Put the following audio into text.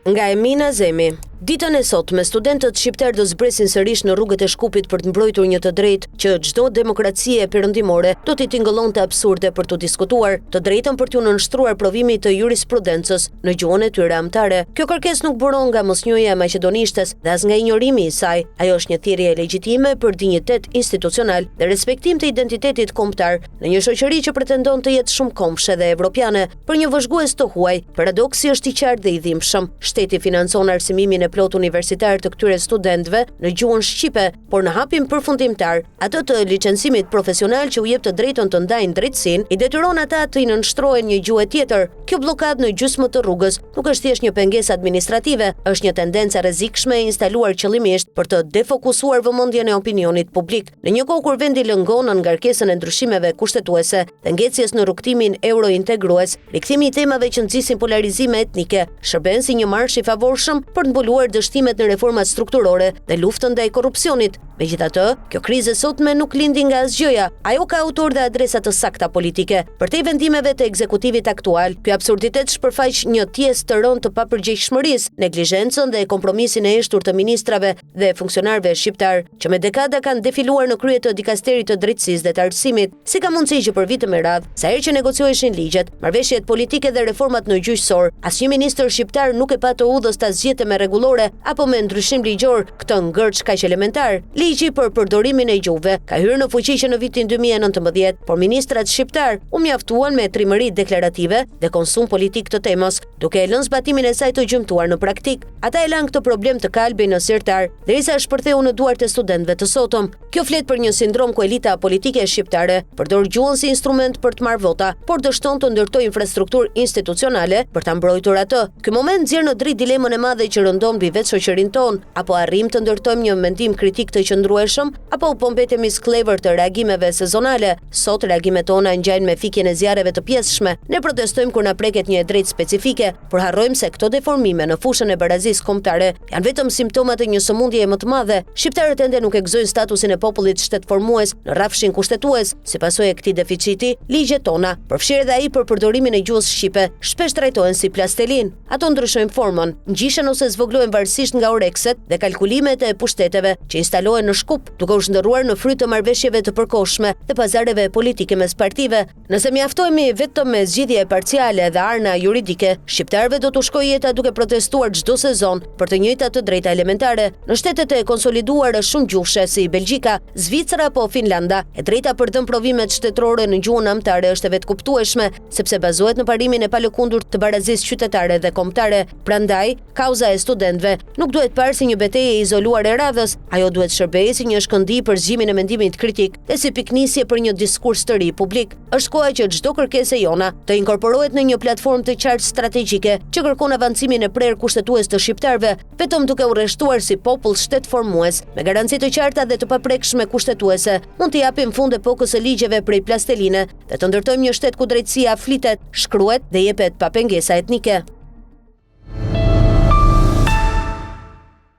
Nga Emina Zemi. Ditën e sotme, studentët shqiptarë do zbresin sërish në rrugët e Shkupit për të mbrojtur një të drejtë që çdo demokracie perëndimore do t'i tingëllonte absurde për të diskutuar, të drejtën për t'u nënshtruar provimit të jurisprudencës në gjuhën e tyre amtare. Kjo kërkesë nuk buron nga mosnjohja e maqedonishtes dhe as nga injorimi i saj. Ajo është një thirrje legjitime për dinjitet institucional dhe respektim të identitetit kombëtar në një shoqëri që pretendon të jetë shumë kombëshe dhe evropiane. Për një vëzhgues të huaj, paradoksi është i qartë dhe i dhimbshëm. Shteti financon arsimimin e plot universitar të këtyre studentëve në gjuhën shqipe, por në hapin përfundimtar, atë të licencimit profesional që u jep të drejtën të ndajnë drejtësinë, i detyron ata të i nënshtrohen një gjuhë tjetër. Kjo blokadë në gjysmë të rrugës nuk është thjesht një pengesë administrative, është një tendencë e rrezikshme e instaluar qëllimisht për të defokusuar vëmendjen e opinionit publik. Në një kohë kur vendi lëngon ngarkesën e ndryshimeve kushtetuese dhe ngecjes në rrugtimin eurointegrues, rikthimi i temave që nxisin polarizime etnike shërben si një marsh i favorshëm për të mbuluar dështimet në reformat strukturore dhe luftën ndaj korrupsionit. Megjithatë, kjo krizë sotme nuk lindi nga asgjëja. Ajo ka autor dhe adresa të sakta politike. Përtej vendimeve të ekzekutivit aktual, ky absurditet shpërfaq një tjesë të rëndë të papërgjegjshmërisë, neglizhencën dhe kompromisin e eshtur të ministrave dhe funksionarëve shqiptar, që me dekada kanë defiluar në krye të dikasterit të drejtësisë dhe të arsimit. Si ka mundësi që për vite me radhë, sa herë që negocioheshin ligjet, marrëveshjet politike dhe reformat në gjyqësor, asnjë ministër shqiptar nuk e pa të udhës ta zgjidhte me rregullore apo me ndryshim ligjor këtë ngërç kaq elementar. Ligji për përdorimin e gjuhëve ka hyrë në fuqi që në vitin 2019, por ministrat shqiptar u mjaftuan me trimëri deklarative dhe konsum politik të temës, duke e lënë zbatimin e saj të gjymtuar në praktik. Ata e lanë këtë problem të kalbi në sirtar, derisa shpërtheu në duart e studentëve të sotëm. Kjo flet për një sindrom ku elita politike shqiptare përdor gjuhën si instrument për të marrë vota, por dështon të ndërtojë infrastrukturë institucionale për ta mbrojtur atë. Ky moment nxjerr në dritë dilemën e madhe që rëndon mbi vetë shoqërinë tonë, apo arrim të ndërtojmë një mendim kritik të qëndrueshëm, apo po mbetemi sklever të reagimeve sezonale. Sot reagimet tona ngjajnë me fikjen e zjarreve të pjesshme. Ne protestojmë kur na preket një drejtë specifike, por harrojmë se këto deformime në fushën e barazisë kombëtare janë vetëm simptomat e një sëmundjeje më të madhe. Shqiptarët ende nuk e gëzojnë statusin e popullit shtetformues në rrafshin kushtetues. Si pasojë e këtij deficiti, ligjet tona, përfshirë edhe ai për përdorimin e gjuhës shqipe, shpesh trajtohen si plastelin. Ato ndryshojnë formën, ngjishen ose zvoglohen varësisht nga orekset dhe kalkulimet e pushteteve që instalohen në Shkup, duke u shndërruar në fryt të marrëveshjeve të përkohshme dhe pazareve politike mes partive. Nëse mjaftohemi vetëm me zgjidhje parciale dhe arna juridike, shqiptarëve do të shkojë jeta duke protestuar çdo sezon për të njëjtat të drejta elementare. Në shtetet e konsoliduara shumë gjuhëshe si Belgjika, Zvicra apo Finlanda, e drejta për të provimet shtetërore në gjuhën amtare është e vetkuptueshme, sepse bazohet në parimin e palëkundurt të barazisë qytetare dhe kombëtare. Prandaj, kauza e studentëve nuk duhet parë si një betejë e izoluar e radhës, ajo duhet shërbejë si një shkëndij për zgjimin e mendimit kritik dhe si piknisje për një diskurs të ri publik. Është koha që çdo kërkesë jona të inkorporohet në një platformë të qartë strategjike që kërkon avancimin e prerë kushtetues të shqiptarëve, vetëm duke u rreshtuar si popull shtetformues me garanci të qarta dhe të paprekshme kushtetuese, mund të japim fund epokës së ligjeve prej plasteline dhe të ndërtojmë një shtet ku drejtësia flitet, shkruhet dhe jepet pa pengesa etnike.